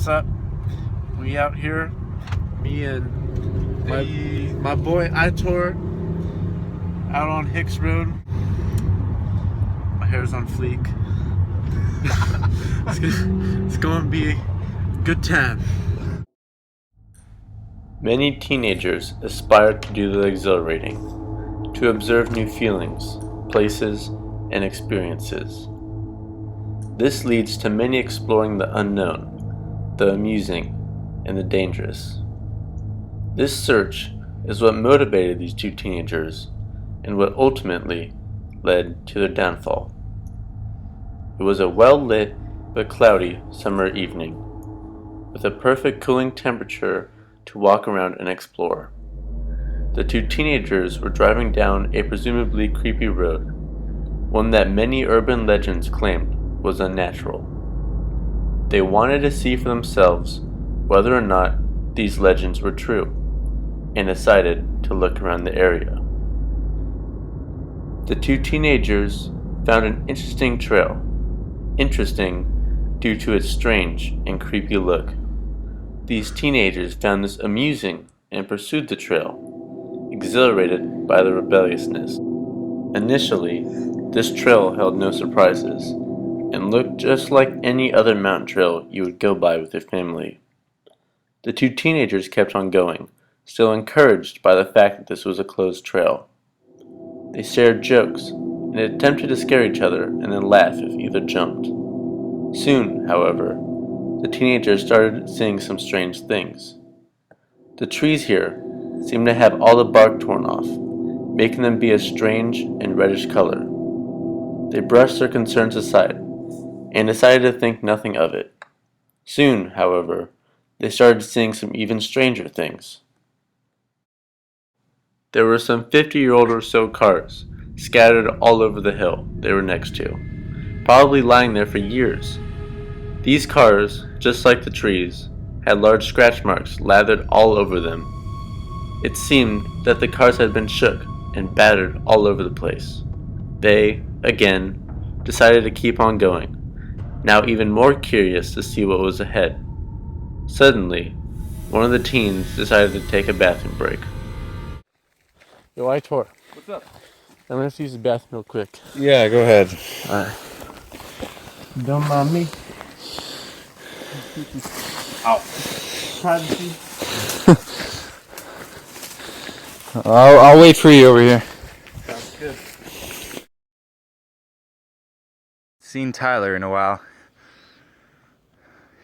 what's up? We out here, me and my boy Itor, out on Hicks Road. My hair's on fleek. It's going to be a good time. Many teenagers aspire to do the exhilarating, to observe new feelings, places, and experiences. This leads to many exploring the unknown, the amusing, and the dangerous. This search is what motivated these two teenagers and what ultimately led to their downfall. It was a well-lit but cloudy summer evening, with a perfect cooling temperature to walk around and explore. The two teenagers were driving down a presumably creepy road, one that many urban legends claimed was unnatural. They wanted to see for themselves whether or not these legends were true, and decided to look around the area. The two teenagers found an interesting trail, interesting due to its strange and creepy look. These teenagers found this amusing and pursued the trail, exhilarated by the rebelliousness. Initially, this trail held no surprises, and looked just like any other mountain trail you would go by with your family. The two teenagers kept on going, still encouraged by the fact that this was a closed trail. They shared jokes, and attempted to scare each other and then laugh if either jumped. Soon, however, the teenagers started seeing some strange things. The trees here seemed to have all the bark torn off, making them be a strange and reddish color. They brushed their concerns aside, and decided to think nothing of it. Soon, however, they started seeing some even stranger things. There were some 50-year-old or so cars scattered all over the hill they were next to, probably lying there for years. These cars, just like the trees, had large scratch marks lathered all over them. It seemed that the cars had been shook and battered all over the place. They, again, decided to keep on going, now even more curious to see what was ahead. Suddenly, one of the teens decided to take a bathroom break. Yo, Itor. What's up? I'm gonna have to use the bathroom real quick. Yeah, go ahead. Alright. Don't mind me. Ow. Privacy. I'll wait for you over here. Sounds good. Seen Tyler in a while.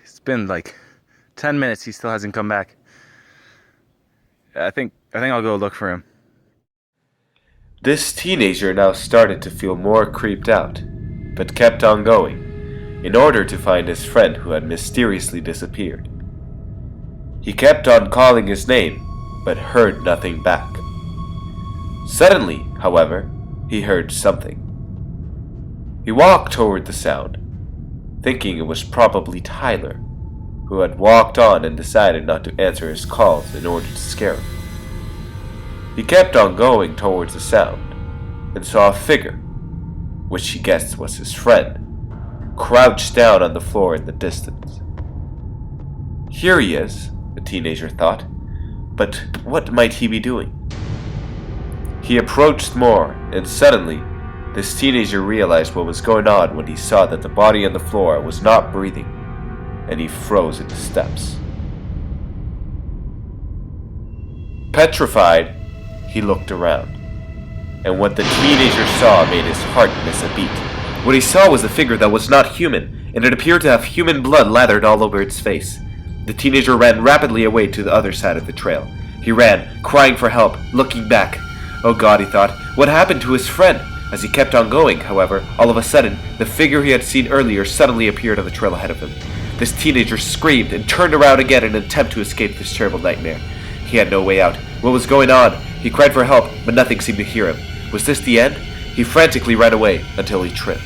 It's been like 10 minutes. He still hasn't come back. I think I'll go look for him. This teenager now started to feel more creeped out, but kept on going, in order to find his friend who had mysteriously disappeared. He kept on calling his name, but heard nothing back. Suddenly, however, he heard something. He walked toward the sound, thinking it was probably Tyler, who had walked on and decided not to answer his calls in order to scare him. He kept on going towards the sound, and saw a figure, which he guessed was his friend, crouched down on the floor in the distance. Here he is, the teenager thought, but what might he be doing? He approached more, and suddenly, this teenager realized what was going on when he saw that the body on the floor was not breathing, and he froze into steps. Petrified, he looked around, and what the teenager saw made his heart miss a beat. What he saw was a figure that was not human, and it appeared to have human blood lathered all over its face. The teenager ran rapidly away to the other side of the trail. He ran, crying for help, looking back. Oh God, he thought, what happened to his friend? As he kept on going, however, all of a sudden, the figure he had seen earlier suddenly appeared on the trail ahead of him. This teenager screamed and turned around again in an attempt to escape this terrible nightmare. He had no way out. What was going on? He cried for help, but nothing seemed to hear him. Was this the end? He frantically ran away until he tripped.